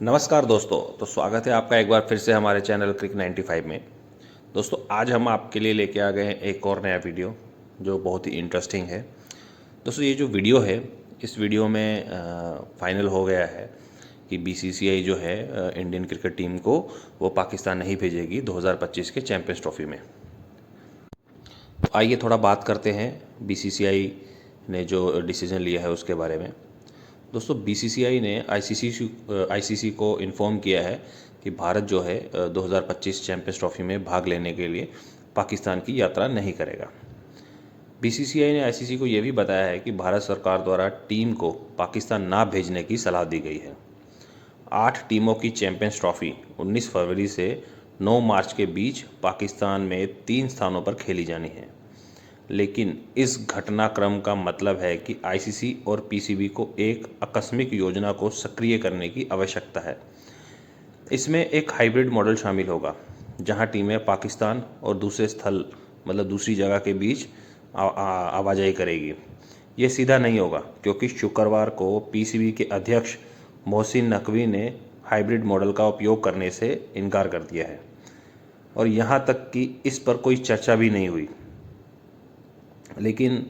नमस्कार दोस्तों। तो स्वागत है आपका एक बार फिर से हमारे चैनल क्रिक 95 में। दोस्तों, आज हम आपके लिए लेके आ गए हैं एक और नया वीडियो जो बहुत ही इंटरेस्टिंग है। दोस्तों, ये जो वीडियो है, इस वीडियो में फाइनल हो गया है कि बीसीसीआई जो है इंडियन क्रिकेट टीम को वो पाकिस्तान नहीं भेजेगी 2025 के चैंपियंस ट्रॉफी में। तो आइए थोड़ा बात करते हैं बीसीसीआई ने जो डिसीज़न लिया है उसके बारे में। दोस्तों, बीसीसीआई ने आईसीसी को इन्फॉर्म किया है कि भारत जो है 2025 चैंपियंस ट्रॉफी में भाग लेने के लिए पाकिस्तान की यात्रा नहीं करेगा। बीसीसीआई ने आईसीसी को यह भी बताया है कि भारत सरकार द्वारा टीम को पाकिस्तान ना भेजने की सलाह दी गई है। 8 टीमों की चैंपियंस ट्रॉफी 19 फरवरी से 9 मार्च के बीच पाकिस्तान में 3 स्थानों पर खेली जानी है। लेकिन इस घटनाक्रम का मतलब है कि आईसीसी और पीसीबी को एक आकस्मिक योजना को सक्रिय करने की आवश्यकता है। इसमें एक हाइब्रिड मॉडल शामिल होगा, जहां टीमें पाकिस्तान और दूसरे स्थल मतलब दूसरी जगह के बीच आवाजाही करेगी। ये सीधा नहीं होगा, क्योंकि शुक्रवार को पीसीबी के अध्यक्ष मोहसिन नकवी ने हाइब्रिड मॉडल का उपयोग करने से इनकार कर दिया है और यहाँ तक कि इस पर कोई चर्चा भी नहीं हुई। लेकिन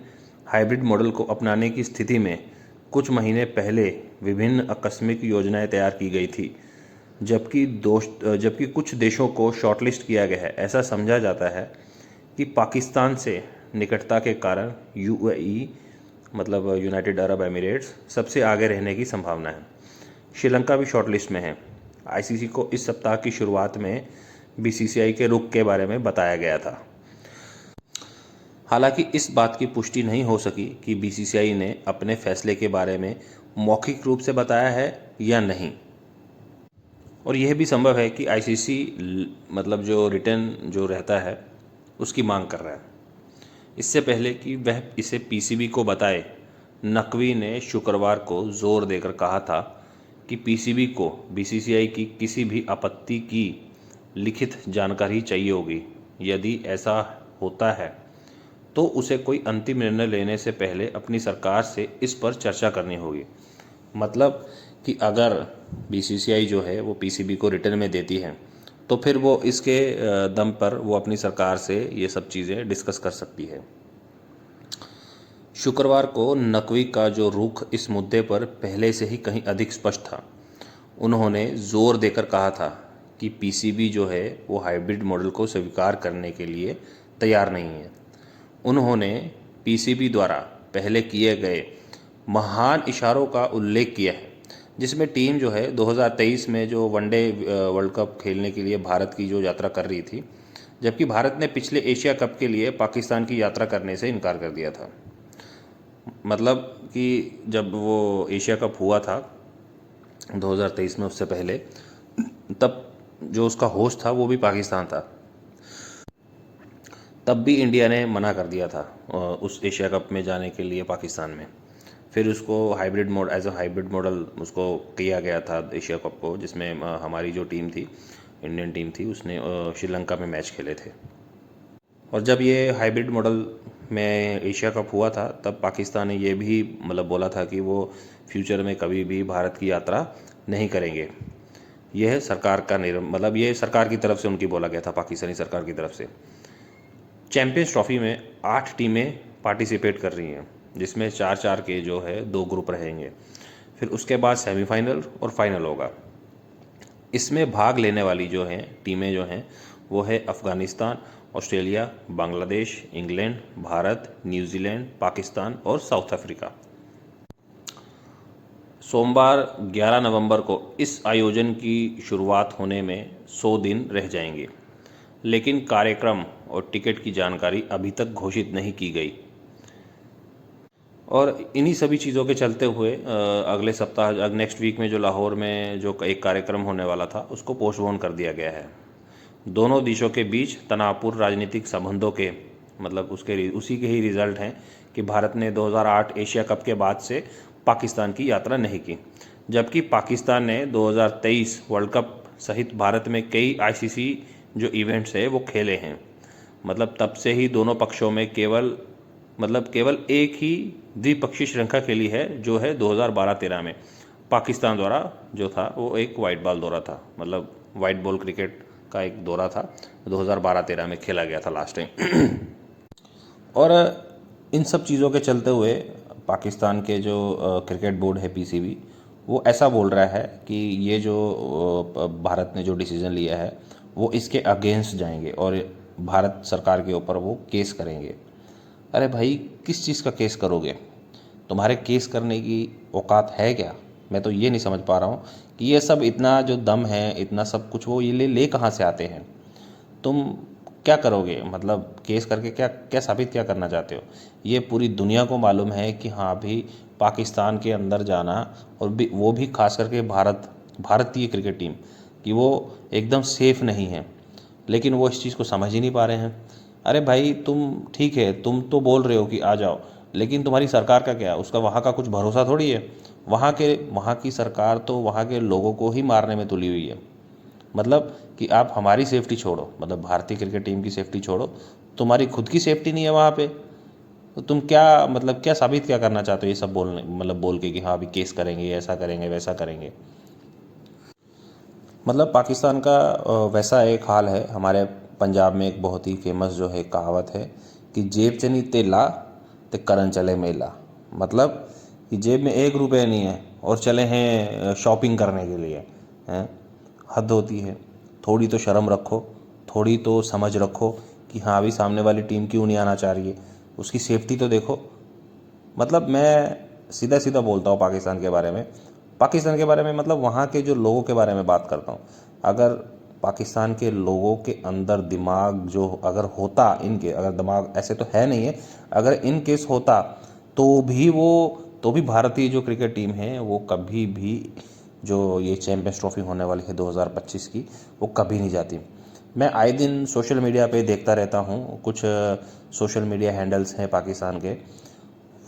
हाइब्रिड मॉडल को अपनाने की स्थिति में कुछ महीने पहले विभिन्न आकस्मिक योजनाएं तैयार की गई थी, जबकि कुछ देशों को शॉर्टलिस्ट किया गया है। ऐसा समझा जाता है कि पाकिस्तान से निकटता के कारण यूएई मतलब यूनाइटेड अरब एमिरेट्स सबसे आगे रहने की संभावना है। श्रीलंका भी शॉर्टलिस्ट में है। आईसीसी को इस सप्ताह की शुरुआत में बीसीसीआई के रुख के बारे में बताया गया था। हालांकि इस बात की पुष्टि नहीं हो सकी कि बीसीसीआई ने अपने फैसले के बारे में मौखिक रूप से बताया है या नहीं, और यह भी संभव है कि आईसीसी मतलब जो रिटर्न जो रहता है उसकी मांग कर रहा है। इससे पहले कि वह इसे पीसीबी को बताए, नकवी ने शुक्रवार को जोर देकर कहा था कि पीसीबी को बीसीसीआई की किसी भी आपत्ति की लिखित जानकारी चाहिए होगी। यदि ऐसा होता है तो उसे कोई अंतिम निर्णय लेने से पहले अपनी सरकार से इस पर चर्चा करनी होगी। मतलब कि अगर बीसीसीआई जो है वो पीसीबी को रिटर्न में देती है तो फिर वो इसके दम पर वो अपनी सरकार से ये सब चीज़ें डिस्कस कर सकती है। शुक्रवार को नकवी का जो रुख इस मुद्दे पर पहले से ही कहीं अधिक स्पष्ट था। उन्होंने जोर देकर कहा था कि पीसीबी जो है वो हाइब्रिड मॉडल को स्वीकार करने के लिए तैयार नहीं है। उन्होंने पीसीबी द्वारा पहले किए गए महान इशारों का उल्लेख किया है, जिसमें टीम जो है 2023 में जो वनडे वर्ल्ड कप खेलने के लिए भारत की जो यात्रा कर रही थी, जबकि भारत ने पिछले एशिया कप के लिए पाकिस्तान की यात्रा करने से इनकार कर दिया था। मतलब कि जब वो एशिया कप हुआ था 2023 में, उससे पहले तब जो उसका होस्ट था वो भी पाकिस्तान था। तब भी इंडिया ने मना कर दिया था उस एशिया कप में जाने के लिए पाकिस्तान में। फिर उसको एज अ हाइब्रिड मॉडल उसको किया गया था एशिया कप को, जिसमें हमारी जो टीम थी, इंडियन टीम थी, उसने श्रीलंका में मैच खेले थे। और जब ये हाइब्रिड मॉडल में एशिया कप हुआ था तब पाकिस्तान ने ये भी मतलब बोला था कि वो फ्यूचर में कभी भी भारत की यात्रा नहीं करेंगे। यह सरकार का मतलब ये सरकार की तरफ से उनकी बोला गया था, पाकिस्तानी सरकार की तरफ से। चैंपियंस ट्रॉफी में 8 टीमें पार्टिसिपेट कर रही हैं, जिसमें 4-4 के जो है 2 ग्रुप रहेंगे। फिर उसके बाद सेमीफाइनल और फाइनल होगा। इसमें भाग लेने वाली जो हैं टीमें जो हैं वो है Afghanistan, Australia, Bangladesh, England, Bharat, New Zealand, Pakistan और साउथ अफ्रीका। सोमवार 11 नवंबर को इस आयोजन की शुरुआत होने में 100 दिन रह जाएंगे, लेकिन कार्यक्रम और टिकट की जानकारी अभी तक घोषित नहीं की गई। और इन्हीं सभी चीज़ों के चलते हुए अगले सप्ताह नेक्स्ट वीक में जो लाहौर में जो एक कार्यक्रम होने वाला था उसको पोस्टपोन कर दिया गया है। दोनों देशों के बीच तनावपूर्ण राजनीतिक संबंधों के मतलब उसी के ही रिजल्ट हैं कि भारत ने 2008 एशिया कप के बाद से पाकिस्तान की यात्रा नहीं की, जबकि पाकिस्तान ने 2023 वर्ल्ड कप सहित भारत में कई आईसीसी जो इवेंट्स है वो खेले हैं। मतलब तब से ही दोनों पक्षों में केवल एक ही द्विपक्षीय श्रृंखला खेली है, जो है 2012-13 में। पाकिस्तान द्वारा जो था वो एक वाइट बॉल दौरा था, मतलब वाइट बॉल क्रिकेट का एक दौरा था, 2012-13 में खेला गया था लास्ट टाइम। और इन सब चीज़ों के चलते हुए पाकिस्तान के जो क्रिकेट बोर्ड है पीसीबी, वो ऐसा बोल रहा है कि ये जो भारत ने जो डिसीज़न लिया है वो इसके अगेंस्ट जाएंगे और भारत सरकार के ऊपर वो केस करेंगे। अरे भाई, किस चीज़ का केस करोगे? तुम्हारे केस करने की औकात है क्या? मैं तो ये नहीं समझ पा रहा हूँ कि ये सब इतना जो दम है, इतना सब कुछ वो ये ले कहाँ से आते हैं? तुम क्या करोगे? मतलब केस करके क्या क्या साबित क्या करना चाहते हो? ये पूरी दुनिया को मालूम है कि हाँ भी पाकिस्तान के अंदर जाना, और भी वो भी खास करके भारतीय क्रिकेट टीम कि वो एकदम सेफ़ नहीं है, लेकिन वो इस चीज़ को समझ ही नहीं पा रहे हैं। अरे भाई, तुम ठीक है, तुम तो बोल रहे हो कि आ जाओ, लेकिन तुम्हारी सरकार का क्या? उसका वहाँ का कुछ भरोसा थोड़ी है। वहाँ की सरकार तो वहाँ के लोगों को ही मारने में तुली हुई है। मतलब कि आप हमारी सेफ्टी छोड़ो, मतलब भारतीय क्रिकेट टीम की सेफ्टी छोड़ो, तुम्हारी खुद की सेफ्टी नहीं है वहाँ पे, तो तुम क्या मतलब क्या साबित क्या करना चाहते हो ये सब बोलने, मतलब बोल के कि हाँ अभी केस करेंगे, ऐसा करेंगे, वैसा करेंगे? मतलब पाकिस्तान का वैसा एक हाल है। हमारे पंजाब में एक बहुत ही फेमस जो है कहावत है कि जेब च नहीं तेला ते करन चले मेला। मतलब कि जेब में 1 रुपये नहीं है और चले हैं शॉपिंग करने के लिए, हैं? हद होती है। थोड़ी तो शर्म रखो, थोड़ी तो समझ रखो कि हाँ अभी सामने वाली टीम क्यों नहीं आना चाह रही है, उसकी सेफ्टी तो देखो। मतलब मैं सीधा सीधा बोलता हूँ पाकिस्तान के बारे में, मतलब वहाँ के जो लोगों के बारे में बात करता हूँ। अगर पाकिस्तान के लोगों के अंदर दिमाग जो अगर होता, इनके अगर दिमाग ऐसे तो है नहीं है, अगर इन केस होता तो भी भारतीय जो क्रिकेट टीम है वो कभी भी जो ये चैम्पियंस ट्रॉफी होने वाली है 2025 की, वो कभी नहीं जाती। मैं आए दिन सोशल मीडिया पे देखता रहता हूँ, कुछ सोशल मीडिया हैंडल्स हैं पाकिस्तान के,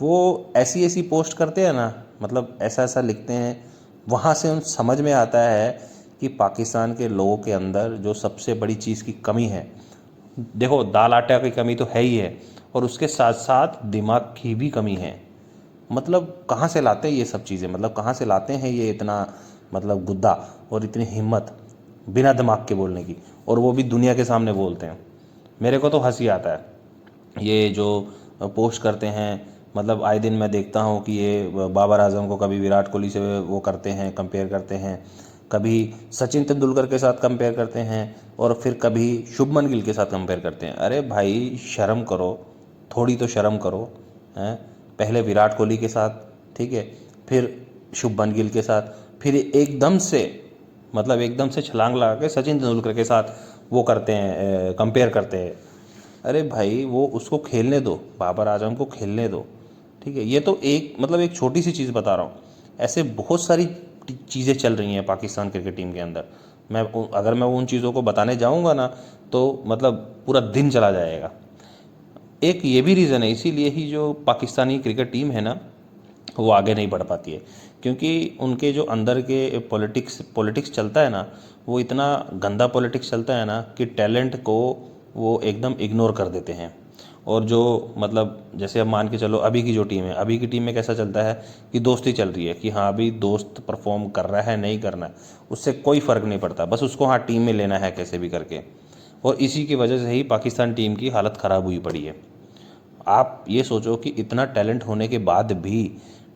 वो ऐसी ऐसी पोस्ट करते हैं ना, मतलब ऐसा ऐसा लिखते हैं, वहाँ से उन समझ में आता है कि पाकिस्तान के लोगों के अंदर जो सबसे बड़ी चीज़ की कमी है, देखो दाल आटा की कमी तो है ही है, और उसके साथ साथ दिमाग की भी कमी है। मतलब कहाँ से लाते हैं ये सब चीज़ें, मतलब कहाँ से लाते हैं ये इतना मतलब गुद्दा और इतनी हिम्मत बिना दिमाग के बोलने की, और वो भी दुनिया के सामने बोलते हैं। मेरे को तो हंसी आता है ये जो पोस्ट करते हैं। मतलब आए दिन मैं देखता हूँ कि ये बाबर आजम को कभी विराट कोहली से वो करते हैं, कंपेयर करते हैं, कभी सचिन तेंदुलकर के साथ कंपेयर करते हैं, और फिर कभी शुभमन गिल के साथ कंपेयर करते हैं। अरे भाई शर्म करो, थोड़ी तो शर्म करो, हैं? पहले विराट कोहली के साथ, ठीक है, फिर शुभमन गिल के साथ, फिर एकदम से मतलब एकदम से छलांग लगा के सचिन तेंदुलकर के साथ वो करते हैं, कंपेयर करते हैं। अरे भाई वो उसको खेलने दो, बाबर आजम को खेलने दो, ठीक है। ये तो एक मतलब एक छोटी सी चीज़ बता रहा हूँ, ऐसे बहुत सारी चीज़ें चल रही हैं पाकिस्तान क्रिकेट टीम के अंदर। अगर मैं उन चीज़ों को बताने जाऊँगा ना तो मतलब पूरा दिन चला जाएगा। एक ये भी रीज़न है, इसीलिए ही जो पाकिस्तानी क्रिकेट टीम है ना वो आगे नहीं बढ़ पाती है, क्योंकि उनके जो अंदर के पॉलिटिक्स चलता है ना, वो इतना गंदा पॉलिटिक्स चलता है ना कि टैलेंट को वो एकदम इग्नोर कर देते हैं। और जो मतलब जैसे अब मान के चलो अभी की जो टीम है, अभी की टीम में कैसा चलता है कि दोस्ती चल रही है कि हाँ अभी दोस्त परफॉर्म कर रहा है नहीं करना है उससे कोई फ़र्क नहीं पड़ता, बस उसको हाँ टीम में लेना है कैसे भी करके। और इसी की वजह से ही पाकिस्तान टीम की हालत ख़राब हुई पड़ी है। आप ये सोचो कि इतना टैलेंट होने के बाद भी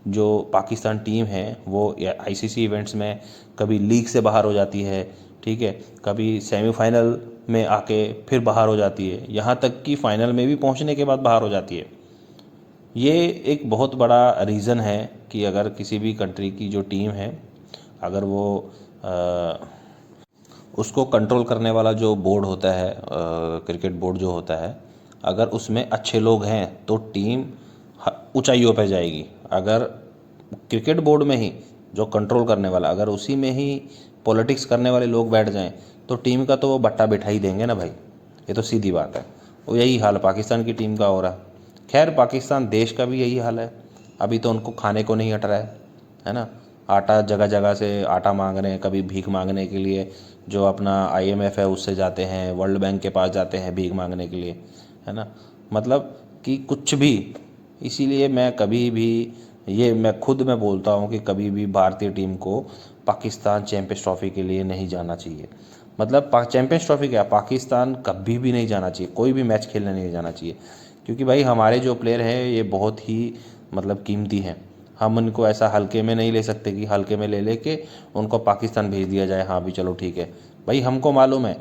जो पाकिस्तान टीम है वो आईसीसी इवेंट्स में कभी लीग से बाहर हो जाती है, ठीक है, कभी सेमीफाइनल में आके फिर बाहर हो जाती है, यहाँ तक कि फाइनल में भी पहुँचने के बाद बाहर हो जाती है। ये एक बहुत बड़ा रीज़न है कि अगर किसी भी कंट्री की जो टीम है, अगर वो उसको कंट्रोल करने वाला जो बोर्ड होता है, क्रिकेट बोर्ड जो होता है, अगर उसमें अच्छे लोग हैं तो टीम ऊंचाइयों पर जाएगी। अगर क्रिकेट बोर्ड में ही जो कंट्रोल करने वाला, अगर उसी में ही पॉलिटिक्स करने वाले लोग बैठ जाएं तो टीम का तो वो बट्टा बिठा ही देंगे ना भाई, ये तो सीधी बात है। वो यही हाल पाकिस्तान की टीम का हो रहा है। खैर पाकिस्तान देश का भी यही हाल है, अभी तो उनको खाने को नहीं हट रहा है ना। आटा जगह जगह से आटा मांग रहे हैं, कभी भीख मांगने के लिए जो अपना आईएमएफ है उससे जाते हैं, वर्ल्ड बैंक के पास जाते हैं भीख मांगने के लिए, है ना। मतलब कि कुछ भी, इसीलिए मैं कभी भी ये मैं बोलता हूँ कि कभी भी भारतीय टीम को पाकिस्तान चैंपियंस ट्रॉफी के लिए नहीं जाना चाहिए। मतलब चैंपियंस ट्रॉफी क्या, पाकिस्तान कभी भी नहीं जाना चाहिए, कोई भी मैच खेलने नहीं जाना चाहिए। क्योंकि भाई हमारे जो प्लेयर हैं ये बहुत ही मतलब कीमती हैं। हम उनको ऐसा हल्के में नहीं ले सकते कि हल्के में ले लेके उनको पाकिस्तान भेज दिया जाए, हाँ भी चलो ठीक है। भाई हमको मालूम है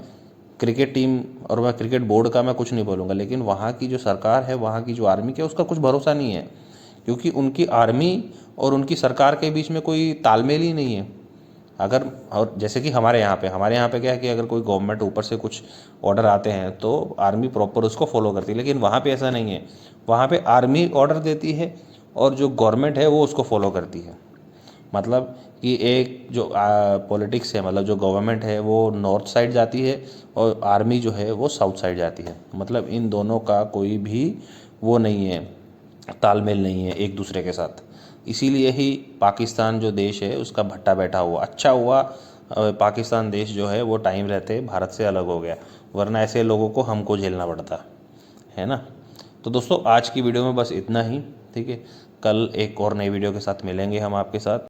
क्रिकेट टीम, और मैं क्रिकेट बोर्ड का मैं कुछ नहीं बोलूँगा, लेकिन वहाँ की जो सरकार है, वहाँ की जो आर्मी है, उसका कुछ भरोसा नहीं है। क्योंकि उनकी आर्मी और उनकी सरकार के बीच में कोई तालमेल ही नहीं है। अगर, और जैसे कि हमारे यहाँ पे क्या है कि अगर कोई गवर्नमेंट ऊपर से कुछ ऑर्डर आते हैं तो आर्मी प्रॉपर उसको फॉलो करती है, लेकिन वहाँ पे ऐसा नहीं है। वहाँ पे आर्मी ऑर्डर देती है और जो गवर्नमेंट है वो उसको फॉलो करती है। मतलब कि एक जो पॉलिटिक्स है, मतलब जो गवर्नमेंट है वो नॉर्थ साइड जाती है और आर्मी जो है वो साउथ साइड जाती है। मतलब इन दोनों का कोई भी वो नहीं है, तालमेल नहीं है एक दूसरे के साथ। इसीलिए ही पाकिस्तान जो देश है उसका भट्टा बैठा हुआ। अच्छा हुआ पाकिस्तान देश जो है वो टाइम रहते भारत से अलग हो गया, वरना ऐसे लोगों को हमको झेलना पड़ता है ना। तो दोस्तों आज की वीडियो में बस इतना ही, ठीक है। कल एक और नई वीडियो के साथ मिलेंगे हम आपके साथ।